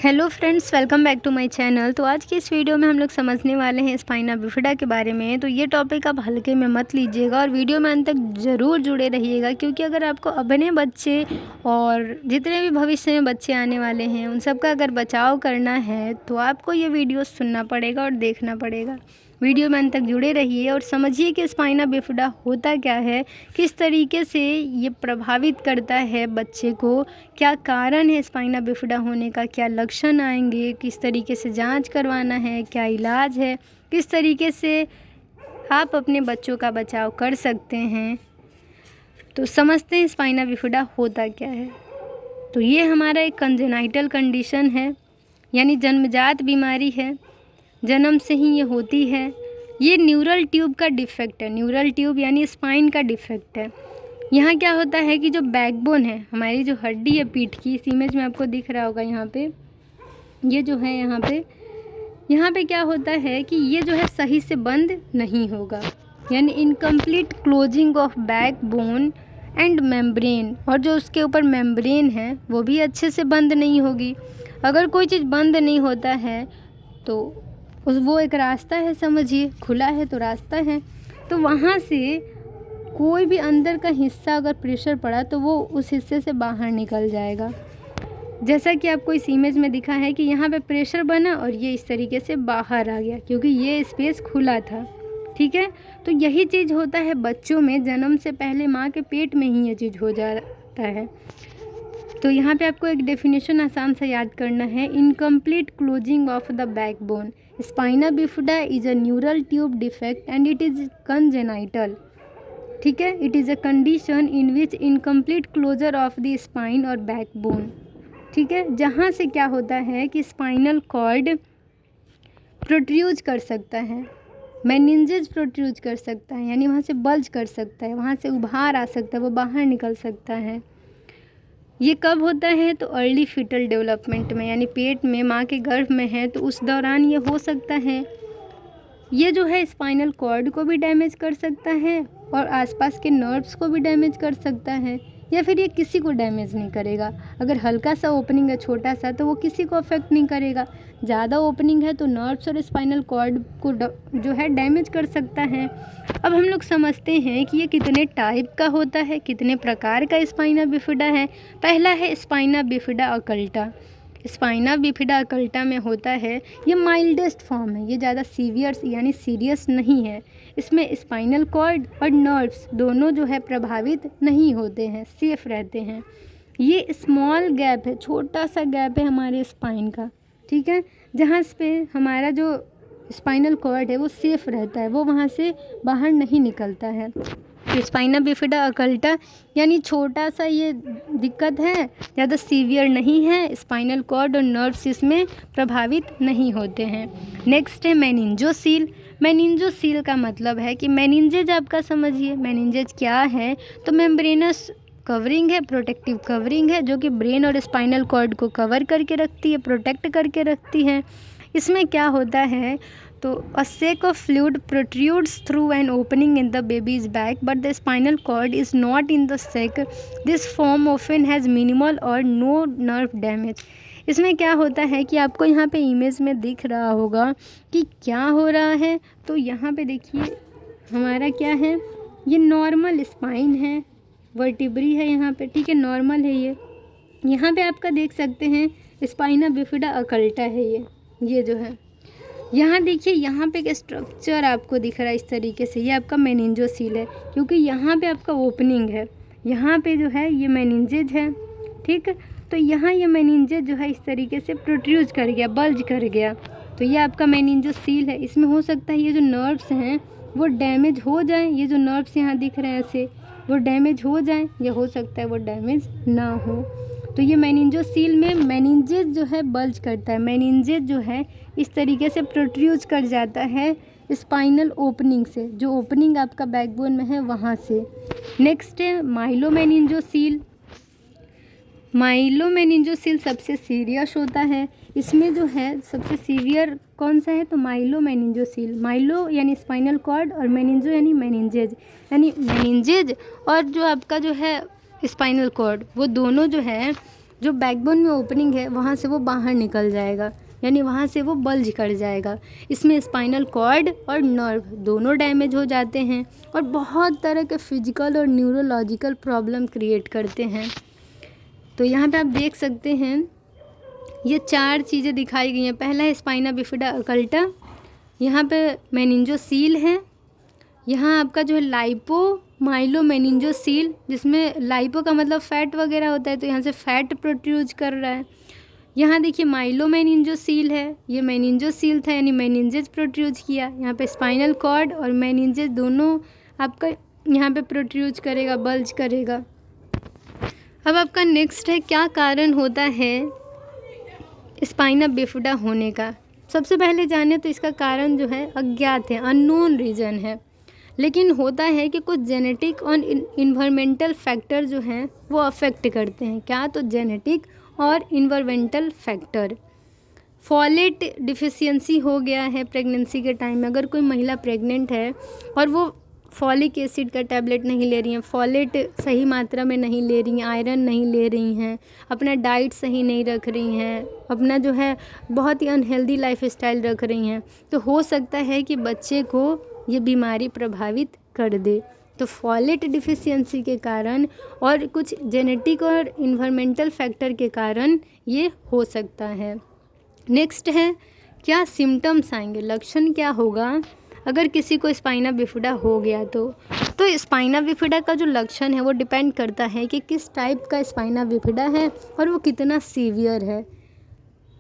Hello friends, welcome back to my channel. तो आज की इस वीडियो में हम लोग समझने वाले हैं स्पाइना बिफिडा के बारे में। तो ये टॉपिक आप हल्के में मत लीजिएगा और वीडियो में अंत तक ज़रूर जुड़े रहिएगा, क्योंकि अगर आपको अपने बच्चे और जितने भी भविष्य में बच्चे आने वाले हैं उन सब का अगर बचाव करना है तो आपको ये वीडियो सुनना पड़ेगा और देखना पड़ेगा। वीडियो में अंत तक जुड़े रहिए और समझिए कि स्पाइना बिफिडा होता क्या है, किस तरीके से ये प्रभावित करता है बच्चे को, क्या कारण है स्पाइना बिफिडा होने का, क्या लक्षण आएंगे, किस तरीके से जांच करवाना है, क्या इलाज है, किस तरीके से आप अपने बच्चों का बचाव कर सकते हैं। तो समझते हैं स्पाइना बिफिडा होता क्या है। तो ये हमारा एक कंजेनाइटल कंडीशन है, यानी जन्मजात बीमारी है, जन्म से ही ये होती है। ये न्यूरल ट्यूब का डिफेक्ट है। न्यूरल ट्यूब यानी स्पाइन का डिफेक्ट है। यहाँ क्या होता है कि जो बैकबोन है, हमारी जो हड्डी है पीठ की, इस इमेज में आपको दिख रहा होगा यहाँ पे, ये जो है यहाँ पे क्या होता है कि ये जो है सही से बंद नहीं होगा, यानी incomplete closing of backbone and membrane, और जो उसके ऊपर मेम्ब्रेन है वो भी अच्छे से बंद नहीं होगी। अगर कोई चीज़ बंद नहीं होता है तो वो एक रास्ता है, समझिए, खुला है तो रास्ता है। तो वहाँ से कोई भी अंदर का हिस्सा अगर प्रेशर पड़ा तो वो उस हिस्से से बाहर निकल जाएगा। जैसा कि आपको इस इमेज में दिखा है कि यहाँ पे प्रेशर बना और ये इस तरीके से बाहर आ गया, क्योंकि ये स्पेस खुला था। ठीक है, तो यही चीज़ होता है बच्चों में। जन्म से पहले माँ के पेट में ही ये चीज़ हो जाता है। तो यहाँ पे आपको एक डेफिनेशन आसान से याद करना है, incomplete closing of the backbone. Spina bifida is a neural tube defect and it is congenital. ठीक है, it is a condition in which incomplete closure of the spine और बैकबोन। ठीक है, जहाँ से क्या होता है कि स्पाइनल कॉर्ड प्रोट्रूज कर सकता है, मेनिंजेस प्रोट्रूज कर सकता है, यानी वहाँ से बल्ज कर सकता है, वहाँ से उभार आ सकता है, वो बाहर निकल सकता है। ये कब होता है? तो अर्ली फीटल डेवलपमेंट में, यानी पेट में माँ के गर्भ में है तो उस दौरान ये हो सकता है। ये जो है स्पाइनल कॉर्ड को भी डैमेज कर सकता है और आसपास के नर्व्स को भी डैमेज कर सकता है, या फिर ये किसी को डैमेज नहीं करेगा। अगर हल्का सा ओपनिंग है, छोटा सा, तो वो किसी को अफेक्ट नहीं करेगा। ज़्यादा ओपनिंग है तो नर्व्स और स्पाइनल कॉर्ड को जो है डैमेज कर सकता है। अब हम लोग समझते हैं कि ये कितने टाइप का होता है, कितने प्रकार का स्पाइना बिफिडा है। पहला है स्पाइना बिफिडा अकल्टा। स्पाइना बिफिडा अकल्टा में होता है, ये माइल्डेस्ट फॉर्म है, ये ज़्यादा सीवियर यानी सीरियस नहीं है। इसमें स्पाइनल कॉर्ड और नर्व्स दोनों जो है प्रभावित नहीं होते हैं, सेफ रहते हैं। ये स्मॉल गैप है, छोटा सा गैप है हमारे स्पाइन का। ठीक है, जहाँ पे हमारा जो स्पाइनल कॉर्ड है वो सेफ रहता है, वो वहाँ से बाहर नहीं निकलता है। तो स्पाइना बिफिडा अकल्टा यानी छोटा सा ये दिक्कत है, ज़्यादा सीवियर नहीं है, स्पाइनल कॉर्ड और नर्व्स इसमें प्रभावित नहीं होते हैं। नेक्स्ट है मेनिंजोसील। मेनिंजोसील का मतलब है कि मेनिंजेज आपका समझिए, मेनिंजेज क्या है? तो मेम्ब्रेनस कवरिंग है, प्रोटेक्टिव कवरिंग है, जो कि ब्रेन और स्पाइनल कॉर्ड को कवर करके रखती है, प्रोटेक्ट करके रखती है। इसमें क्या होता है तो a sac of fluid protrudes through an opening in the baby's back, but the spinal cord is not in the sac. This form often has minimal or no nerve damage. इसमें क्या होता है कि आपको यहाँ पे इमेज में दिख रहा होगा कि क्या हो रहा है। तो यहाँ पे देखिए हमारा क्या है, ये नॉर्मल स्पाइन है, वर्टिब्री है यहाँ पे। ठीक है, नॉर्मल है ये। यहाँ पे आपका देख सकते हैं स्पाइना बिफिडा अकल्टा है ये जो है। यहाँ देखिए, यहाँ पे एक स्ट्रक्चर आपको दिख रहा है इस तरीके से, ये आपका मेनिंजोसील है, क्योंकि यहाँ पे आपका ओपनिंग है, यहाँ पे जो है ये मेनिंजेज है। ठीक, तो यहाँ ये मेनिंजेज जो है इस तरीके से प्रोट्रूज कर गया, बल्ज कर गया, तो ये आपका मेनिंजोसील है। इसमें हो सकता है ये जो नर्व्स हैं वो डैमेज हो जाएं, ये जो नर्व्स यहाँ दिख रहे हैं ऐसे, वो डैमेज हो जाएं, या हो सकता है वो डैमेज ना हो। तो ये मेनिंजोसील में मेनिंजेज जो है बल्ज करता है, मेनिंजेज जो है इस तरीके से प्रोट्रूज कर जाता है स्पाइनल ओपनिंग से, जो ओपनिंग आपका बैकबोन में है वहाँ से। नेक्स्ट है माइलोमेनिंजोसील। माइलोमेनिंजोसील सबसे सीरियस होता है। इसमें जो है सबसे सीवियर कौन सा है? तो माइलोमेनिंजोसील। माइलो यानी स्पाइनल कॉर्ड और मेनिंजो यानी मेनिंजेज, यानी मेनिंजेज और जो आपका जो है स्पाइनल कॉर्ड, वो दोनों जो है जो बैकबोन में ओपनिंग है वहाँ से वो बाहर निकल जाएगा, यानी वहाँ से वो बल्ज कर जाएगा। इसमें स्पाइनल कॉर्ड और नर्व दोनों डैमेज हो जाते हैं और बहुत तरह के फिजिकल और न्यूरोलॉजिकल प्रॉब्लम क्रिएट करते हैं। तो यहाँ पे आप देख सकते हैं ये 4 चीज़ें दिखाई गई हैं। पहला है स्पाइना बिफिडा अकल्टा, यहाँ पे मेनिंजोसील है, यहाँ आपका जो है लाइपो माइलो मेनिंजोसील, जिसमें लाइपो का मतलब फैट वगैरह होता है, तो यहाँ से फैट प्रोट्रूज कर रहा है। यहाँ देखिए माइलो मेनिंजोसील है, ये मेनिंजोसील था यानी मेनिंजेस प्रोट्रूज किया। यहाँ पे स्पाइनल कॉर्ड और मेनिंजेस दोनों आपका यहाँ पे प्रोट्रूज करेगा, बल्ज करेगा। अब आपका नेक्स्ट है क्या कारण होता है स्पाइना बिफिडा होने का। सबसे पहले जाने तो इसका कारण जो है अज्ञात है, अननोन रीज़न है, लेकिन होता है कि कुछ जेनेटिक और इन्वायरमेंटल फैक्टर जो हैं वो अफेक्ट करते हैं। क्या? तो जेनेटिक और इन्वायरमेंटल फैक्टर। फॉलेट डिफिशियंसी हो गया है प्रेगनेंसी के टाइम में, अगर कोई महिला प्रेग्नेंट है और वो फॉलिक एसिड का टैबलेट नहीं ले रही हैं, फॉलेट सही मात्रा में नहीं ले रही हैं, आयरन नहीं ले रही हैं, अपना डाइट सही नहीं रख रही हैं, अपना जो है बहुत ही अनहेल्दी लाइफस्टाइल रख रही हैं, तो हो सकता है कि बच्चे को ये बीमारी प्रभावित कर दे। तो फॉलेट डिफिशियंसी के कारण और कुछ जेनेटिक और इन्वायरमेंटल फैक्टर के कारण ये हो सकता है। नेक्स्ट है क्या सिम्टम्स आएंगे, लक्षण क्या होगा अगर किसी को स्पाइना बिफिडा हो गया तो स्पाइना बिफिडा का जो लक्षण है वो डिपेंड करता है कि किस टाइप का स्पाइना बिफिडा है और वो कितना सीवियर है।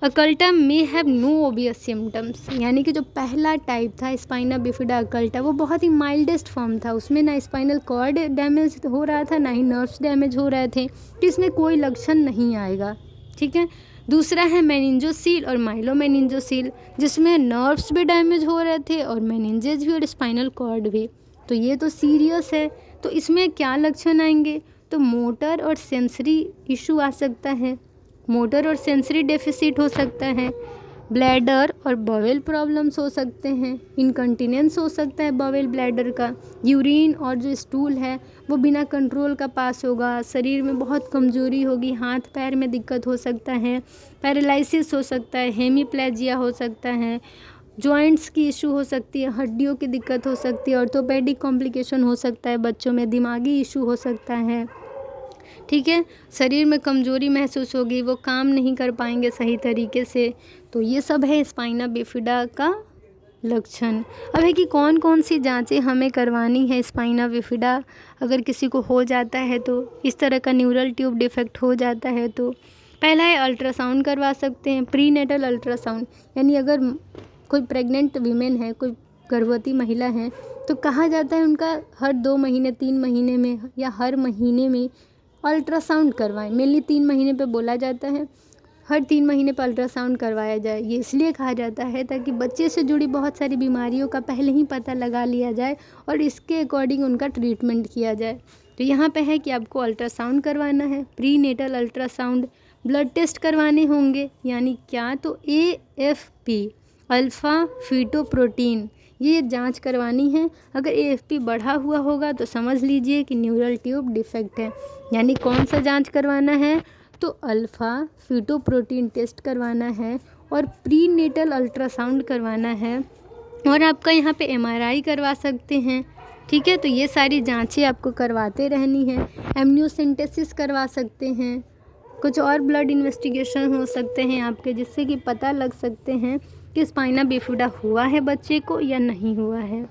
Occulta may have no obvious symptoms, यानी कि जो पहला टाइप था स्पाइना बिफिडा अकल्टा वो बहुत ही माइल्डेस्ट फॉर्म था, उसमें ना स्पाइनल कॉर्ड डैमेज हो रहा था ना ही नर्व्स डैमेज हो रहे थे, तो इसमें कोई लक्षण नहीं आएगा। ठीक है। दूसरा है मेनिंजोसील और माइलो मेनिंजोसील, जिसमें नर्व्स भी डैमेज हो रहे थे और मेनिंजेस भी और स्पाइनल कॉर्ड भी, तो ये तो सीरियस है। तो इसमें क्या लक्षण आएंगे, तो मोटर और सेंसरी इशू आ सकता है, मोटर और सेंसरी डेफिसिट हो सकता है, ब्लैडर और बॉवेल प्रॉब्लम्स हो सकते हैं, इनकंटिनेंस हो सकता है बॉवेल ब्लैडर का, यूरिन और जो स्टूल है वो बिना कंट्रोल का पास होगा, शरीर में बहुत कमजोरी होगी, हाथ पैर में दिक्कत हो सकता है, पैरालिसिस हो सकता है, हेमीप्लेजिया हो सकता है, जॉइंट्स की इशू हो सकती है, हड्डियों की दिक्कत हो सकती है, ऑर्थोपेडिक कॉम्प्लिकेशन हो सकता है बच्चों में, दिमागी इशू हो सकता है। ठीक है, शरीर में कमजोरी महसूस होगी, वो काम नहीं कर पाएंगे सही तरीके से, तो ये सब है स्पाइना बिफिडा का लक्षण। अब है कि कौन कौन सी जांचें हमें करवानी है स्पाइना बिफिडा अगर किसी को हो जाता है, तो इस तरह का न्यूरल ट्यूब डिफेक्ट हो जाता है तो पहला है अल्ट्रासाउंड करवा सकते हैं, प्रीनेटल अल्ट्रासाउंड, यानी अगर कोई प्रेग्नेंट वीमेन है, कोई गर्भवती महिला है, तो कहा जाता है उनका हर 2 महीने 3 महीने में या हर महीने में अल्ट्रासाउंड करवाएं। मेनली 3 महीने पे बोला जाता है, हर 3 महीने पर अल्ट्रासाउंड करवाया जाए। ये इसलिए कहा जाता है ताकि बच्चे से जुड़ी बहुत सारी बीमारियों का पहले ही पता लगा लिया जाए और इसके अकॉर्डिंग उनका ट्रीटमेंट किया जाए। तो यहाँ पे है कि आपको अल्ट्रासाउंड करवाना है, prenatal ultrasound, blood test करवाने होंगे, यानी क्या, तो AFP अल्फ़ा फीटोप्रोटीन, ये जांच करवानी है। अगर AFP बढ़ा हुआ होगा तो समझ लीजिए कि न्यूरल ट्यूब डिफेक्ट है। यानी कौन सा जांच करवाना है, तो अल्फ़ा फीटोप्रोटीन टेस्ट करवाना है और प्री नेटल अल्ट्रासाउंड करवाना है और आपका यहाँ पे MRI करवा सकते हैं। ठीक है, तो ये सारी जांचें आपको करवाते रहनी है। एमनियोसेंटेसिस करवा सकते हैं, कुछ और ब्लड इन्वेस्टिगेशन हो सकते हैं आपके, जिससे कि पता लग सकते हैं कि स्पाइना बिफिडा हुआ है बच्चे को या नहीं हुआ है।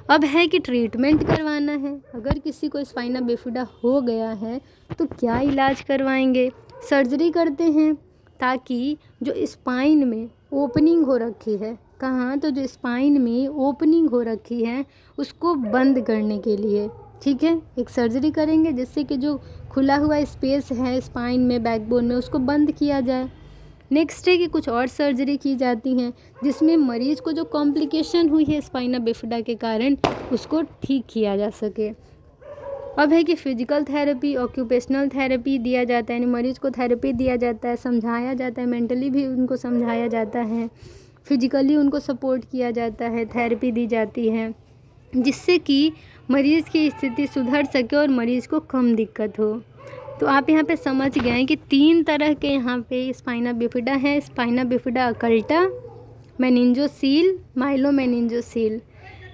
अब है कि ट्रीटमेंट करवाना है। अगर किसी को स्पाइना बिफिडा हो गया है तो क्या इलाज करवाएंगे, सर्जरी करते हैं ताकि जो स्पाइन में ओपनिंग हो रखी है, कहाँ, तो जो स्पाइन में ओपनिंग हो रखी है उसको बंद करने के लिए। ठीक है, एक सर्जरी करेंगे जिससे कि जो खुला हुआ स्पेस है स्पाइन में, बैकबोन में, उसको बंद किया जाए। नेक्स्ट है कि कुछ और सर्जरी की जाती हैं जिसमें मरीज़ को जो कॉम्प्लिकेशन हुई है स्पाइना बिफिडा के कारण उसको ठीक किया जा सके। अब है कि फिजिकल थेरेपी, ऑक्यूपेशनल थेरेपी दिया जाता है, यानी मरीज़ को थेरेपी दिया जाता है, समझाया जाता है, मेंटली भी उनको समझाया जाता है, फिजिकली उनको सपोर्ट किया जाता है, थेरेपी दी जाती है जिससे कि मरीज़ की स्थिति सुधर सके और मरीज़ को कम दिक्कत हो। तो आप यहाँ पे समझ गए हैं कि 3 तरह के यहाँ पे स्पाइना बिफिडा है। Spina bifida occulta, meningocele, myelomeningocele.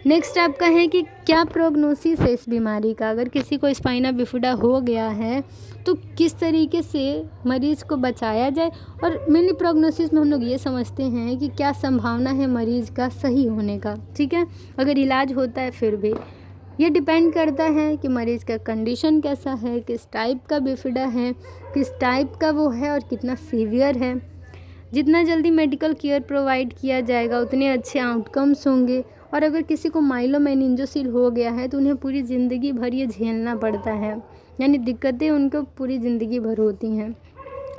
Next आपका है कि क्या प्रोग्नोसिस है इस बीमारी का। अगर किसी को स्पाइना बिफिडा हो गया है तो किस तरीके से मरीज़ को बचाया जाए, और मेनली प्रोग्नोसिस में हम लोग ये समझते हैं कि क्या संभावना है मरीज़ का सही होने का, ठीक है। अगर इलाज होता है फिर भी ये डिपेंड करता है कि मरीज़ का कंडीशन कैसा है, किस टाइप का बिफिडा है, किस टाइप का वो है और कितना सीवियर है। जितना जल्दी मेडिकल केयर प्रोवाइड किया जाएगा उतने अच्छे आउटकम्स होंगे। और अगर किसी को माइलोमेनिंजोसील हो गया है तो उन्हें पूरी ज़िंदगी भर ये झेलना पड़ता है, यानी दिक्कतें उनको पूरी ज़िंदगी भर होती हैं।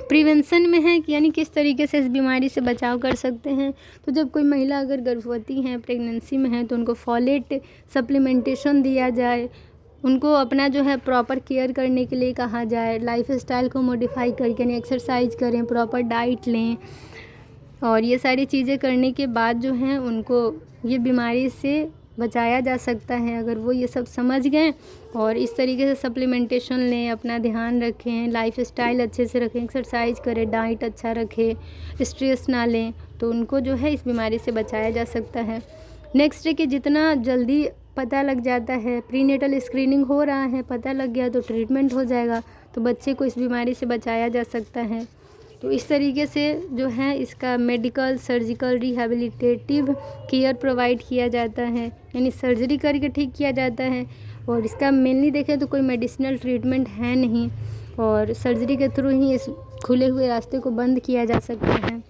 प्रिवेंशन में है कि यानी किस तरीके से इस बीमारी से बचाव कर सकते हैं। तो जब कोई महिला अगर गर्भवती है, प्रेगनेंसी में है, तो उनको फॉलेट सप्लीमेंटेशन दिया जाए, उनको अपना जो है प्रॉपर केयर करने के लिए कहा जाए, लाइफ स्टाइल को मॉडिफाई करके यानी एक्सरसाइज करें, प्रॉपर डाइट लें, और ये सारी चीज़ें करने के बाद जो है उनको ये बीमारी से बचाया जा सकता है। अगर वो ये सब समझ गए और इस तरीके से सप्लीमेंटेशन लें, अपना ध्यान रखें, लाइफ स्टाइल अच्छे से रखें, एक्सरसाइज करें, डाइट अच्छा रखें, स्ट्रेस ना लें, तो उनको जो है इस बीमारी से बचाया जा सकता है। नेक्स्ट है कि जितना जल्दी पता लग जाता है, प्रीनेटल स्क्रीनिंग हो रहा है, पता लग गया तो ट्रीटमेंट हो जाएगा, तो बच्चे को इस बीमारी से बचाया जा सकता है। तो इस तरीके से जो है इसका medical, surgical, rehabilitative care provide किया जाता है, यानी सर्जरी करके ठीक किया जाता है। और इसका मेनली देखें तो कोई मेडिसिनल ट्रीटमेंट है नहीं, और सर्जरी के थ्रू ही इस खुले हुए रास्ते को बंद किया जा सकता है।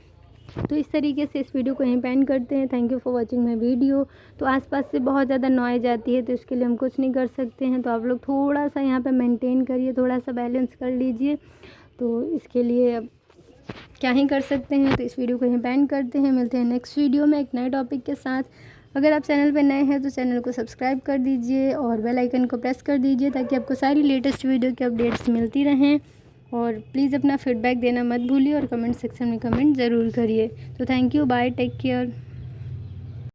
तो इस तरीके से इस वीडियो को यहीं पे एंड करते हैं। Thank you for watching my video. तो आसपास से बहुत ज़्यादा नॉइज़ आती है तो इसके लिए हम कुछ नहीं कर सकते हैं, तो आप लोग थोड़ा सा यहाँ पे मेंटेन करिए, थोड़ा सा बैलेंस कर लीजिए। तो इसके लिए अब क्या ही कर सकते हैं। तो इस वीडियो को यहीं पे एंड करते हैं। मिलते हैं नेक्स्ट वीडियो में एक नए टॉपिक के साथ। अगर आप चैनल पर नए हैं तो चैनल को सब्सक्राइब कर दीजिए और बेल आइकन को प्रेस कर दीजिए ताकि आपको सारी लेटेस्ट वीडियो की अपडेट्स मिलती रहें। और प्लीज़ अपना फीडबैक देना मत भूलिए और कमेंट सेक्शन में कमेंट ज़रूर करिए। तो thank you, bye, take care.